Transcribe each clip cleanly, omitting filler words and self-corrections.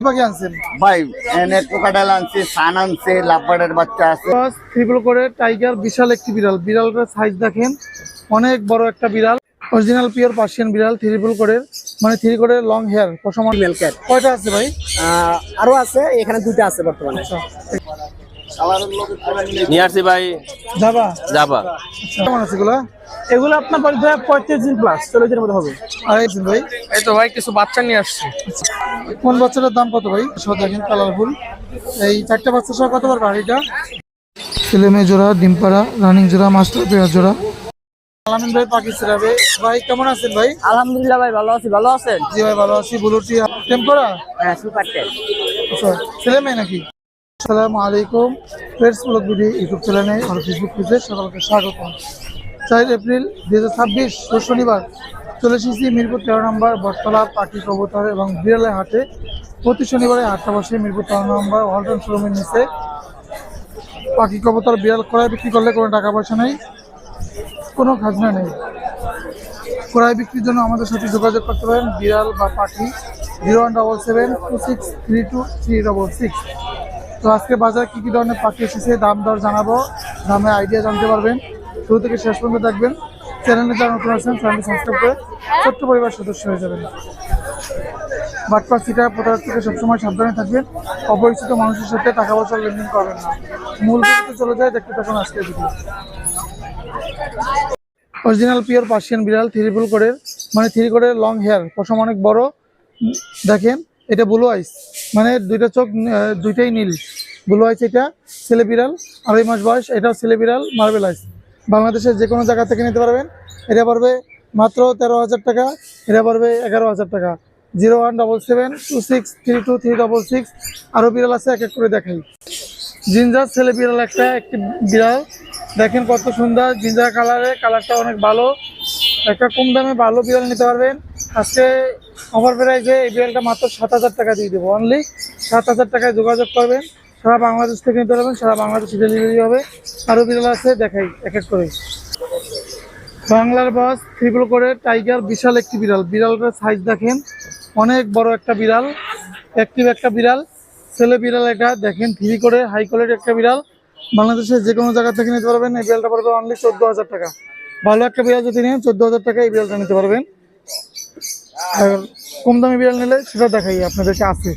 পাখি আনছেন ভাই এনে কোকাডাল আনছে, সান আনছে, লাভবার্ডের বাচ্চা আছে। ট্রিপল করে টাইগার, বিশাল একটি বিড়াল। বিড়ালটার সাইজ দেখেন, অনেক বড় একটা বিড়াল। অরিজিনাল পিওর পার্সিয়ান বিড়াল, ট্রিপল করে মানে 3 করে লং হেয়ার, পশম। ফিমেল ক্যাট কয়টা আছে ভাই? আরো আছে, এখানে দুইটা আছে বর্তমানে। নিয়ে আসছি ভাই যাবা যাবা। কেমন আছে এগুলা? এগুলো আপনার 35 দিন প্লাস 40 দিনের মধ্যে হবে। আর এই ভাই, এই তো ভাই কিছু বাচ্চা নিয়ে আসছি। কোন বাচ্চাটার দাম কত ভাই? সব দেখেন কালারফুল। এই 4টা বাচ্চা সহ কত পারবে এটা? ছেলে মেয়ে জোড়া, ডিম পাড়া, রানিং জোড়া, মাস্টার পেয়ার জোড়া। আলামিন ভাই পাখি ছেড়াবে। ভাই কেমন আছেন ভাই? আলহামদুলিল্লাহ ভাই ভালো আছি, ভালো আছেন? জি ভাই ভালো আছি। বুলুটি টেম্পোরা? হ্যাঁ সুপার টেন। আচ্ছা, ছেলে মেয়ে নাকি? আসসালামু আলাইকুম। পেটস ব্লগ ভিডিও ইউটিউব চ্যানেলে আর ফেসবুক পেজে সকলকে স্বাগত। 4 এপ্রিল 2026 রোজ শনিবার চলে এসেছি মিরপুর 13 নম্বর বটতলা পাখি কবুতর এবং বিড়ালের হাটে। প্রতি শনিবারে হাটটা বসে মিরপুর 13 নম্বর ওয়ালটন শোরুমের নিচে। পাখি কবুতর বিড়াল ক্রয় বিক্রি করলে কোনো টাকা পয়সা নেই, কোনো খাজনা নেই। ক্রয় বিক্রির জন্য আমাদের সাথে যোগাযোগ করতে পারেন। বিড়াল বা পাখি 0177263236। তো আজকে বাজারে কী কী ধরনের পাখি এসেছে, দাম দর জানাবো, দামের আইডিয়া জানতে পারবেন। শুরু থেকে শেষ পর্যন্ত দেখবেন। চ্যানেলে যারা নতুন আছেন চ্যানেলটি সাবস্ক্রাইব করে ছোট্ট পরিবার সদস্য হয়ে যাবেন। বাটপার সিটার প্রতারক থেকে সবসময় সাবধানে থাকবেন। অপরিচিত মানুষের সাথে টাকা পয়সা লেনদেন করবেন না। মূল ভিডিওতে চলে যায়, দেখতে থাকুন আজকের ভিডিও। অরিজিনাল পিওর পার্সিয়ান বিড়াল, ট্রিপল কোডের মানে 3 করে লং হেয়ার, পশম অনেক বড়। দেখেন এটা ব্লু আইস, মানে দুইটা চোখ দুইটাই নীল। ব্লু আইস এটা ছেলে বিড়াল, 2.5 মাস বয়স। এটাও ছেলে বিড়াল, মার্বেল আইস। বাংলাদেশের যে কোনো জায়গা থেকে নিতে পারবেন। এটা পড়বে মাত্র 13,000 টাকা, এটা পড়বে 11,000 টাকা। 017726323666। আরও বিড়াল আছে, এক এক করে দেখাই। জিঞ্জার ছেলে বিড়াল একটি বিড়াল, দেখেন কত সুন্দর জিঞ্জার কালারে, কালারটা অনেক ভালো। একটা কম দামে ভালো বিড়াল নিতে পারবেন। আজকে অফার প্রাইসে এই বিড়ালটা মাত্র 7,000 টাকা দিয়ে দেবো। অনলি 7,000 টাকায় যোগাযোগ করবেন। সারা বাংলাদেশ থেকে নিতে পারবেন, সারা বাংলাদেশে ডেলিভারি হবে। আরও বিড়াল আছে, দেখাই এক এক করে। বাংলার বাস ট্রিপল করে টাইগার, বিশাল একটি বিড়াল। বিড়ালটার সাইজ দেখেন, অনেক বড় একটা বিড়াল, অ্যাক্টিভ একটা বিড়াল, ছেলে বিড়াল। এটা দেখেন 3 করে হাই কোয়ালিটি একটা বিড়াল। বাংলাদেশের যে কোনো জায়গা থেকে নিতে পারবেন। এই বিড়ালটা পড়বে অনলি 14,000 টাকা। ভালো একটা বিড়াল যদি নেন 14,000 টাকা এই বিড়ালটা নিতে পারবেন। আর কম দামি বিড়াল নিলে সেটা দেখাই আপনাদেরকে আছে।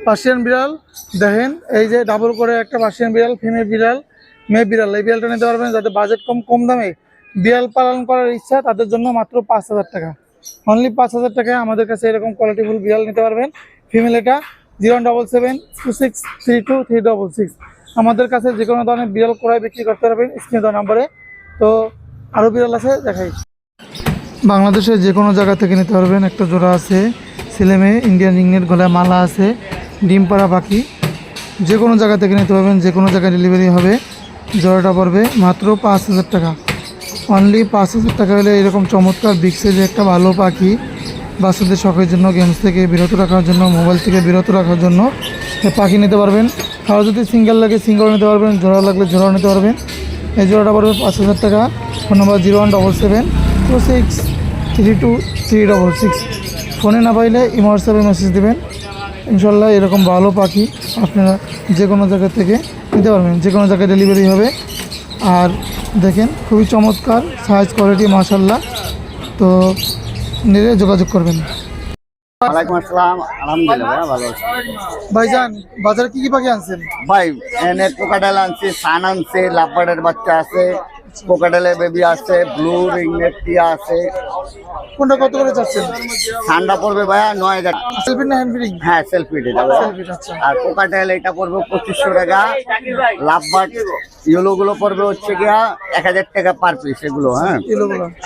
পার্সিয়ান বিড়াল দেখেন, এই যে ডাবল করে একটা পার্সিয়ান বিড়াল, ফিমেল বিড়াল, মেয়ে বিড়াল। এই বিড়ালটা নিতে পারবেন যাদের বাজেট কম দামে বিড়াল পালন করার ইচ্ছা, তাদের জন্য মাত্র 5,000 টাকা। অনলি 5,000 টাকায় আমাদের কাছে এরকম কোয়ালিটিফুল বিড়াল নিতে পারবেন। ফিমেল এটা 017726323666। আমাদের কাছে যে কোনো ধরনের বিড়াল ক্রয় বিক্রি করতে পারবেন স্ক্রিনে দেওয়া নাম্বারে। তো আরও বিড়াল আছে, দেখাই। বাংলাদেশের যে কোনো জায়গা থেকে নিতে পারবেন। একটা জোড়া আছে ছেলে মেয়ে, ইন্ডিয়ান রিংনেট, গলায় মালা আছে, ডিম পাড়া পাখি। যে কোনো জায়গা থেকে নিতে পারবেন, যে কোনো জায়গায় ডেলিভারি হবে। জোড়াটা পড়বে মাত্র 5,000 টাকা। অনলি 5,000 টাকা হলে এরকম চমৎকার বিগ সাইজের একটা ভালো পাখি বাচ্চাদের শখের জন্য, গেমস থেকে বিরত রাখার জন্য, মোবাইল থেকে বিরত রাখার জন্য পাখি নিতে পারবেন। আর যদি সিঙ্গেল লাগে সিঙ্গেল নিতে পারবেন, জোড়া লাগলে জোড়াও নিতে পারবেন। এই জোড়াটা পড়বে 5,000 টাকা। ফোন নম্বর 0177263236। ফোনে না পাইলে ইমো হোয়াটসঅ্যাপে মেসেজ দেবেন। ইনশাল্লাহ এরকম ভালো পাখি আপনারা যে কোনো জায়গা থেকে নিতে পারবেন, যে কোনো জায়গায় ডেলিভারি হবে। আর দেখেন খুবই চমৎকার সাইজ, কোয়ালিটি মাশাআল্লাহ। তো নিলে যোগাযোগ করবেন। ওয়ালাইকুম আসসালাম, আলহামদুলিল্লাহ ভাই ভালো আছি। ভাইজান বাজারে কি কি পাখি আনছেন? ভাই এনে কোকাডাল আনছে, সান আনছে, লাভবার্ডের বাচ্চা আছে, কোকাডালের বেবি আছে, ব্লু রিংনেট টিয়া আছে। কোনটা কত করে চাচ্ছেন? সানটা পড়বে ভাইয়া 9,000। সেলফি না হ্যান্ড ফিডিং? হ্যাঁ সেলফি এটা। আচ্ছা। আর কোকাডাল এটা পড়বে 2,500 টাকা। লাভবার্ড ইয়েলো গুলো পড়বে হচ্ছে গিয়া 1,000 টাকা পার পিস এগুলো। হ্যাঁ,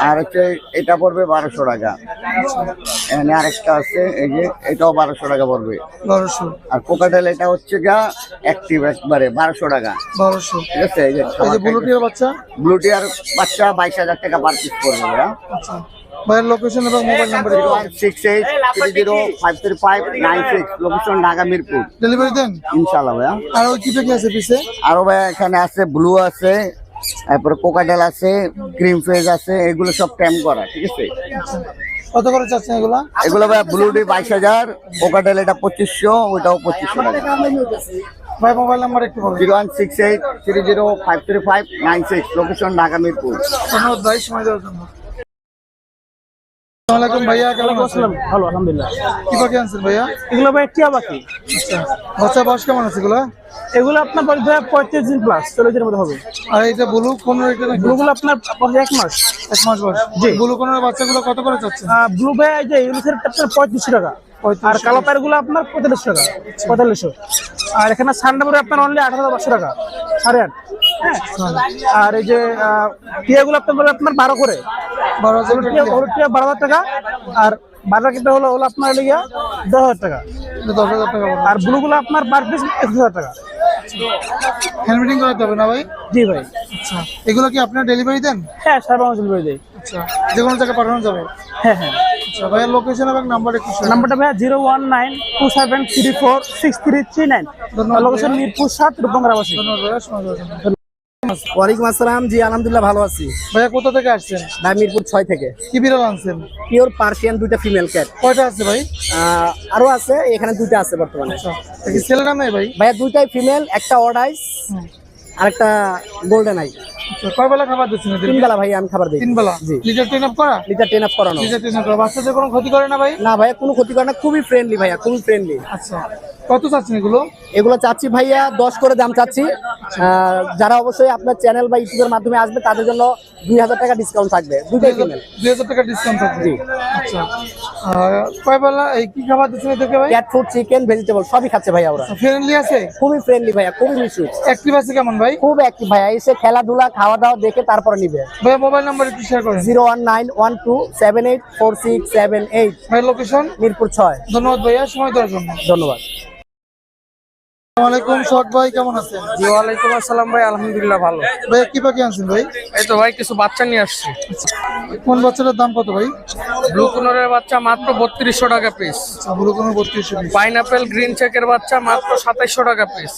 আর হচ্ছে এটা পড়বে 1,200 টাকা। এখানে আরেকটা আছে, এই যে এটাও 1,200 টাকা পড়বে। 1,200। আর কোকাডাল এটা হচ্ছে গিয়া অ্যাক্টিভ একবারে 1,200 টাকা। 1,200, ঠিক আছে। এই যে ব্লুটিয়ার বাচ্চা, ব্লুটিয়ার বাচ্চা 22,000 টাকা পার পিস পড়বে ভাইয়া। আচ্ছা। ভাইয়ের লোকেশন এবং mobile number? 0168303596, location Dhaka Mirpur. Delivery দেন ইনশাআল্লাহ ভাইয়া। আর ওই কি পাখি আছে পিছে? আরো ভাইয়া এখানে আছে ব্লু আছে, তারপরে কোকাডেল আছে, ক্রিম ফেজ আছে, এগুলো সব ট্যাম করা। ঠিক আছে। কত করে চাচ্ছেন এগুলা? এগুলো ভাই ব্লুডি 22,000, কোকাটেল এটা 2500, ওইটাও 2500 টাকা। ভাই মোবাইল নাম্বার একটু বলুন। 0168305356, লোকেশন ঢাকা মিরপুর। ধন্যবাদ ভাই সময় দেওয়ার জন্য। আসসালামু আলাইকুম ভাইয়া, কেমন আছেন? ভালো আলহামদুলিল্লাহ। কি পাখি আনছেন ভাইয়া? এগুলো ভাই টিয়া পাখি। আচ্ছা, বাচ্চা বয়স কেমন আছে এগুলা? এগুলো আপনার পরে 35 দিন প্লাস 40 দিনের মধ্যে হবে। আর এটা ব্লু কোনের এটা নাকি? ব্লুগুলো আপনার 1 মাস। 1 মাস বয়স। জি। ব্লু কোনের বাচ্চাগুলো কত করে চাচ্ছেন? ব্লু ভাই এই যে ইউনিসের আপনার 3500 টাকা। আর কালো পায়েরগুলো আপনার 45 টাকা, 4500। আর এখানে সানডাবরে আপনার অনলি 8500 টাকা, 8.5। হ্যাঁ। আর এই যে টিয়াগুলো আপনার বলে আপনার 12 করে, 12,000 টাকা। হলুদ টিয়া 12,000 টাকা। আর বাজার কিনতে হলো আপনার লিগা 10,000 টাকা। 10,000 টাকা বলুন। আর ব্লুগুলো আপনার পার পিস 1000 টাকা। হ্যান্ডমিটিং করাতে হবে না ভাই? জি ভাই। আচ্ছা, এগুলো কি আপনারা ডেলিভারি দেন? হ্যাঁ, সারা বাংলাদেশ করে দেয়। আচ্ছা, যে কোনো জায়গায় পাঠানো যাবে? হ্যাঁ হ্যাঁ। আচ্ছা ভাইয়ের লোকেশন এবং নাম্বার একটু share করুন। নাম্বারটা ভাইয়া 01927346339। ধন্যবাদ লোকেশন মিরপুর 7 রূপগঞ্জ আবাসিক। ধন্যবাদ ভাইয়া সময় দেওয়ার জন্য। ওয়ালাইকুম আসসালাম। জি আলহামদুলিল্লাহ ভালো আছি ভাইয়া কোথা থেকে আসছেন? ভাই। মিরপুর 6 থেকে। কি বিড়াল আনছেন? পিওর পার্সিয়ান, দুইটা ফিমেল ক্যাট। কয়টা আছে ভাই? আরো আছে, এখানে দুইটা আছে বর্তমানে। আচ্ছা, এটা কি ছেলে না মেয়ে ভাই? ভাইয়া দুইটাই ফিমেল, একটা অডাইস আর একটা গোল্ডেন আই। আচ্ছা, কয় বেলা খাবার দিচ্ছেন এদের? 3 বেলা ভাই আমি খাবার দিই। 3 বেলা। জি। লিটার ট্রেন আপ করা? লিটার 10 আপ করানো। লিটার ট্রেন আপ করা। বাচ্চাদের কোনো ক্ষতি করে না ভাই? না ভাইয়া, কোনো ক্ষতি করে না, খুবই ফ্রেন্ডলি ভাইয়া, খুবই ফ্রেন্ডলি। আচ্ছা, কত চাচ্ছেন এগুলো? এগুলো চাচ্ছি ভাইয়া 10 করে দাম চাচ্ছি। যারা অবশ্যই আপনার চ্যানেল বা ইউটিউবের মাধ্যমে আসবে তাদের জন্য 2000 টাকা ডিসকাউন্ট থাকবে, দুইটাই ফিমেল। 2000 টাকা ডিসকাউন্ট থাকবে? জি। আচ্ছা, কয় বেলা এই কি খাবার দিচ্ছেন এদেরকে ভাই? ক্যাট ফুড, চিকেন, ভেজিটেবল সবই খাচ্ছে ভাইয়া ওরা। ফ্রেন্ডলি আছে? খুবই ফ্রেন্ডলি ভাইয়া, খুবই মিশুক। অ্যাক্টিভ আছে কেমন ভাই? খুব অ্যাক্টিভ ভাইয়া, এসে খেলাধুলা খাওয়া দাওয়া দেখে তারপরে নিবে। ভাইয়া মোবাইল নাম্বার একটু শেয়ার করেন। 01912784678। ভাই লোকেশন? মিরপুর 6। ধন্যবাদ ভাইয়া সময় দেওয়ার জন্য। ধন্যবাদ। আসসালামু আলাইকুম শখ ভাই, কেমন আছেন? জি ওয়ালাইকুম আসসালাম ভাই, আলহামদুলিল্লাহ ভালো। ভাই কি পাখি আনছেন ভাই? এই তো ভাই কিছু বাচ্চা নিয়ে আসছি। কোন বাচ্চাটার দাম কত ভাই? ব্লু কোনরের বাচ্চা মাত্র 3200 টাকা পিস। আচ্ছা, ব্লু কোন 3200 পিস। পাইনাপেল গ্রিন চেকের বাচ্চা মাত্র 2700 টাকা পিস।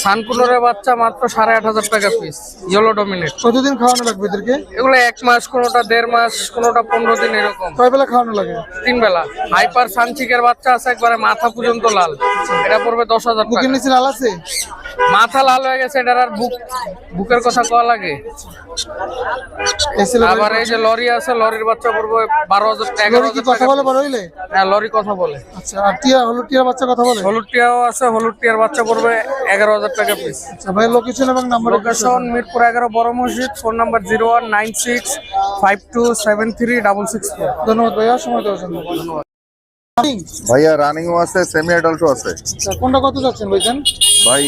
সানকুনোরের বাচ্চা মাত্র 8500 টাকা পিস। Yellow dominate. কতদিন খাওয়ানো লাগবে এদেরকে? এগুলো 1 মাস, কোনোটা 1.5 মাস, কোনোটা 15 দিন, এরকম। কয় বেলা খাওয়ানো লাগে? 3 বেলা। হাইপার সানচিকের বাচ্চা আছে একবারে মাথা পর্যন্ত লাল, এটা পড়বে 10,000 টাকা। বুকের নিচে লাল আছে? মাথা লাল হয়ে গেছে, এটার আর বুকের কথা কওয়া লাগে? এই ছেলে ভাই- আবার এই যে লরি আছে, লরির বাচ্চা পড়বে 12,000 লরি কি 11,000 কথা টাকা। বলে বড় হইলে? হ্যাঁ, লরি কথা বলে। আচ্ছা, আর টিয়া হলুদ টিয়ার বাচ্চা কথা বলে? হলুদ টিয়াও আছে, হলুদ টিয়ার বাচ্চা পড়বে 11,000 টাকা পিস। আচ্ছা ভাই লোকেশন এবং নাম্বার লোকেশন মিরপুর 11 বড় মসজিদ। Phone number 01965273664। ধন্যবাদ ভাইয়া সময় দেওয়ার জন্য। ভাইয়া রানিংও আছে, সেমি অ্যাডাল্টও আছে। আচ্ছা, কোনটা কত যাচ্ছেন ভাইজান? ভাই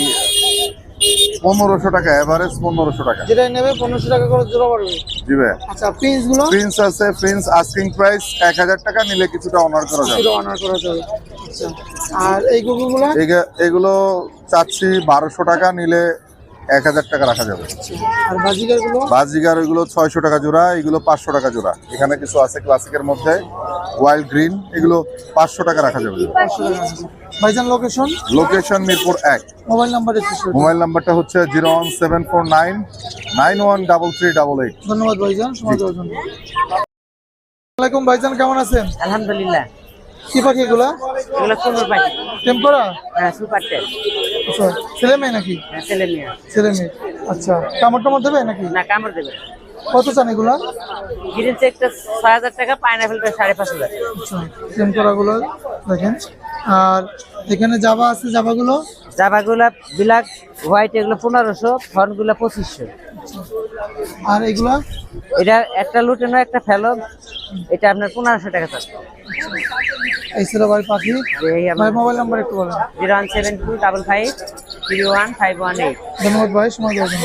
1500 টাকা এভারেজ, 1500 টাকা যেটাই নেবে 1500 টাকা করে জোড়া পড়বে। দিবে। আচ্ছা, প্রিন্স গুলো প্রিন্স আছে, প্রিন্স আস্কিং প্রাইস 1000 টাকা, নিলে কিছুটা অনার করা যাবে। পুরো অনার করা যাবে। আচ্ছা, আর এই গুগুগুলো? এগুলো চাচ্ছি 1200 টাকা, নিলে 1000 টাকা রাখা যাবে। আর বাজিগার গুলো? বাজিগার ওইগুলো 600 টাকা জোড়া, এগুলো 500 টাকা জোড়া। এখানে কিছু আছে ক্লাসিকের মধ্যে, ওয়াইল্ড গ্রিন, এগুলো 500 টাকা রাখা যাবে। 500 টাকা। ভাইজান location? Location Mirpur 1। Mobile number একটু share করুন। মোবাইল নাম্বারটা হচ্ছে 01749913388। ধন্যবাদ ভাইজান সময় দেওয়ার জন্য। আসসালামু আলাইকুম ভাইজান, কেমন আছেন? আলহামদুলিল্লাহ। কি পাখি এগুলা? এগুলো কোনোর পাখি। টেম্পোরা? হ্যাঁ, সুপার টেল। আচ্ছা, ছেলে মেয়ে নাকি? ছেলে মেয়ে। ছেলে মেয়ে। আচ্ছা, কামড় টামড় দেবে নাকি? না, কামড় দেবে। কত চান এগুলা? গ্রিন চেকটা 6000 টাকা, পাইনাপেলটা 5,500 টাকা। আচ্ছা, টেম্পোরা গুলো দেখেন। আর এখানে জাভা আছে, জাভা গুলো? জাবাগুলা ব্ল্যাক হোয়াইট এগুলো 1500, ফর্নগুলা 2500। আর এগুলা? এটা একটা লুটেনো, একটা ফেলো, এটা আপনার 1500 টাকা চাচ্ছে। এই ছিল ভাই পাখি। এই ভাই মোবাইল নাম্বার একটু বলেন। 01725531518। ধন্যবাদ ভাই সময় দেওয়ার জন্য।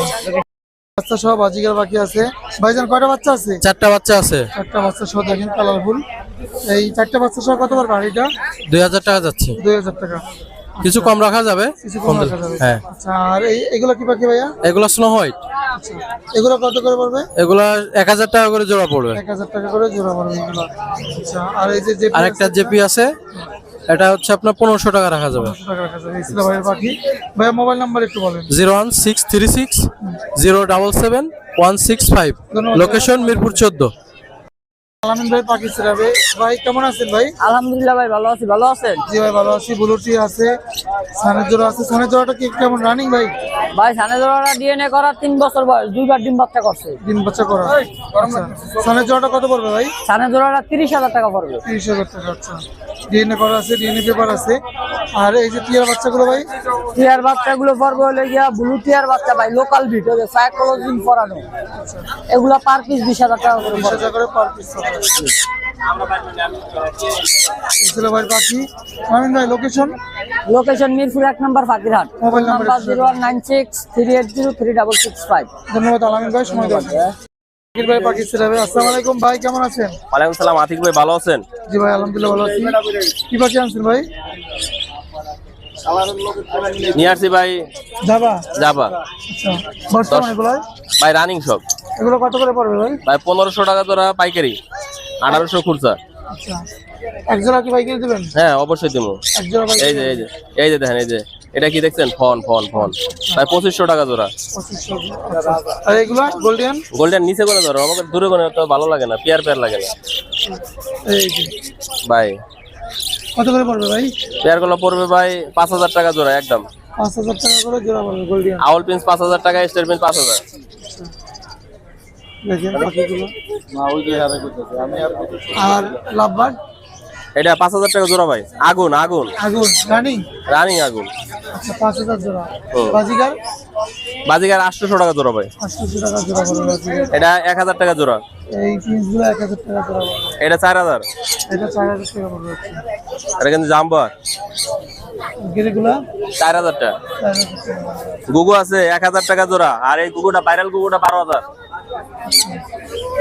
বাচ্চা সহ বাজিগার বাকি আছে। ভাইজান কয়টা বাচ্চা আছে? 4টা বাচ্চা আছে। 4টা বাচ্চা সহ দেখেন কালারফুল। এই 4টা বাচ্চা সহ কত পারবে এটা? 2000 টাকা যাচ্ছে। 2000 টাকা। কিছু কম রাখা যাবে। কিছু কম রাখা যাবে। হ্যাঁ। আচ্ছা, আর এগুলো কি পাখি ভাইয়া? এগুলো স্নো হোয়াইট। আচ্ছা, এগুলো কত করে পড়বে? এগুলো 1000 টাকা করে জোড়া পড়বে। 1000 টাকা করে জোড়া পড়বে এগুলো। আচ্ছা, আর এই যে আরেকটা জেপি আছে, এটা হচ্ছে আপনার 1500 টাকা রাখা যাবে। 1500 টাকা রাখা যাবে। এই ছিল ভাইয়ের পাখি। ভাইয়া মোবাইল নাম্বার একটু বলেন। 01636077165। লোকেশন মিরপুর 14। আলামিন ভাই পাকিস্তানে ভাই কেমন আছেন ভাই? আলহামদুলিল্লাহ ভাই ভালো আছি, ভালো আছেন? জি ভাই ভালো আছি। বুলুটি আছে, সানের জোড়া আছে। সানের জোড়াটা কি কেমন রানিং ভাই? ভাই সানে জোড়াটা ডিএনএ করার 3 বছর বয়স, 2বার ডিম বাচ্চা করছে। ডিম বাচ্চা করা। আচ্ছা, সানের জোড়াটা কত পড়বে ভাই? সানে জোড়াটা 30,000 টাকা পড়বে। 30,000 টাকা। আচ্ছা, ডিএনএ করা আছে, ডিএনএ পেপার আছে। আর এই যে টিয়ার বাচ্চাগুলো ভাই? টিয়ার বাচ্চাগুলো পড়বে হলে গিয়া ব্লু টিয়ার বাচ্চা ভাই, লোকাল বিট ওই যে সাইকোলজি পড়ানো, এগুলো পার পিস 20,000 টাকা করে 20,000 করে পার পিস। ভাই পাখি আলামিন ভাই লোকেশন? লোকেশন মিরপুর 1 নম্বর ফাকিরহাট। Mobile number 0196380365। ধন্যবাদ আলামিন ভাই, সময় দেওয়ার জন্য। জাকির ভাই পাকিস্তানে ভাই, আসসালামু আলাইকুম ভাই, কেমন আছেন? ওয়ালাইকুম সালাম। আতিক ভাই ভালো আছেন? জি ভাই আলহামদুলিল্লাহ ভালো আছি। কি পাখি আনছেন ভাই? নিয়ে আসছি ভাই জাবা। জাবা আচ্ছা, বর্তমানে এগুলো ভাই রানিং সব। এগুলো কত করে পড়বে ভাই? ভাই 1500 টাকা তোরা পাইকারি, 1800 খুচরা। আচ্ছা, এক জোড়া কি ভাই কিনে দেবেন? হ্যাঁ অবশ্যই দেবো। এক জোড়া ভাই এই যে দেখেন, এই যে এটা কি দেখছেন? ফন ভাই 2500 টাকা জোড়া। 2500। আচ্ছা, আর এগুলো গোল্ডিয়ান? গোল্ডেন নিচে করে ধরো, আমাকে দূরে করে তো ভালো লাগে না, পেয়ার লাগে না এই যে ভাই। কত করে পড়বে ভাই? পেয়ার গুলো পড়বে ভাই 5000 টাকা জোড়া একদম। 5,000 টাকা করে জোড়া পড়বে গোল্ডিয়ান। আউল পিন্স 5000 টাকা, স্টার পিন্স 5000। দেখেন পাখিগুলো। আর লাভবার্ড? এটা 5000 টাকা জোড়া ভাই। আগুন আগুন রানিং? রানিং আগুন। আচ্ছা, 5,000 জোড়া। হুম। বাজিগার 800 টাকা জোড়া ভাই। 800 টাকা জোড়া পড়বে বাজিগার। এটা 1000 টাকা জোড়া। এই পিসগুলো 1000 টাকা জোড়া পড়বে। এটা 4000। এটা 4,000 টাকা পড়বে। এটা কিন্তু জাম্বার। গিরিগুলো 4000 টাকা। 4,000 টাকা। গুগু আছে 1000 টাকা জোড়া। আর এই গুগুটা ভাইরাল গুগুটা 12,000।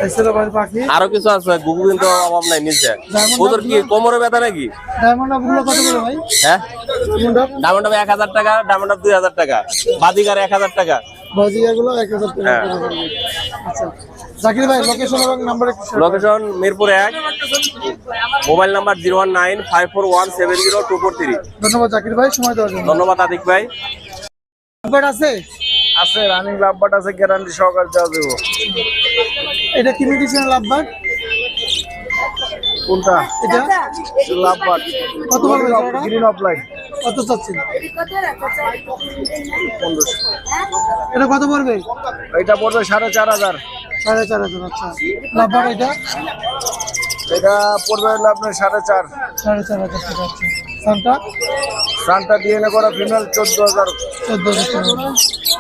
এই ছিল ভাই পাখি। আরো কিছু আছে, গুগু কিন্তু অভাব নাই নিচে। Diamond ওদের কি কোমরে ব্যথা নাকি? ডায়মন্ড আপগুলো কত করে ভাই? হ্যাঁ, ডায়মন্ড আপ ডায়মন্ড 1000 টাকা, ডায়মন্ড 2000 টাকা, বাদিগার 1000 টাকা। বাজিগারগুলো 1000 টাকা হ্যাঁ। করে পড়বে। আচ্ছা, জাকির ভাই লোকেশন এবং নাম্বার একটু share করুন। Location Mirpur 1, mobile number 01954170243। ধন্যবাদ জাকির ভাই, সময় দেওয়ার জন্য। ধন্যবাদ আতিক ভাই। নাম্বার আছে? আছে রানিং লাভবাট আছে, গ্যারান্টি সহকারে দেওয়া দেবো। এটা কি মেডিসিন লাভবার্ড? কোনটা? এটা লাভবাট কত পড়বে জোড়াটা? গ্রিন অফলাইন কত চাচ্ছেন? এটা কত পড়বে? এটা পড়বে 4500। 4,500। আচ্ছা, লাভবার্ড এটা পড়বে হলো আপনার 4.5। 4,500 টাকা। আচ্ছা, সানটা সানটা ডিএনএ করা ফিমেল 14,000। 14,000 টাকা।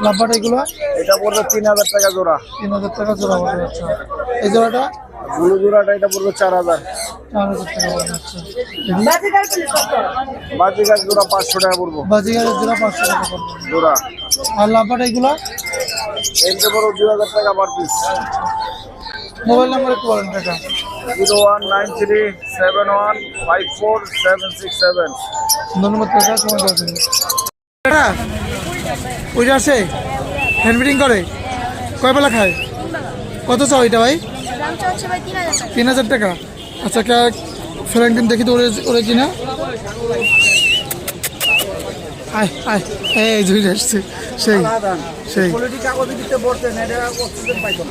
লাভবার্ড এগুলো এটা পড়বে 3000 টাকা জোড়া। 3,000 টাকা জোড়া পড়বে। আচ্ছা, এই জোড়াটা ব্লু জোড়াটা এটা পড়বে 4000। 4,000 টাকা পড়বে। আচ্ছা, বাজিগার জোড়া 500 টাকা পড়বো বাজিগারের জোড়া 500 টাকা পড়বে। জোড়া। আর লাভবার্ড এগুলো এনতে পড়ো 2000 টাকা পার পিস। মোবাইল নাম্বার একটু বলেন টাকা। 019371547767। ধন্যবাদ টাকা, সময় দেওয়ার জন্য। ওইটা আছে হ্যান্ড ফিডিং করে, কয় বেলা খায়? কত চাও এটা ভাই? 3,000 টাকা। আচ্ছা, ফ্রেন্ড ডিম দেখি তো ওরে কিনা। আয় আয়, এই জুড়ে আসছে সেই সেই।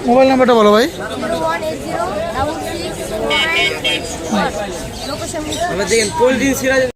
মোবাইল নাম্বারটা বলো ভাই। 01806649.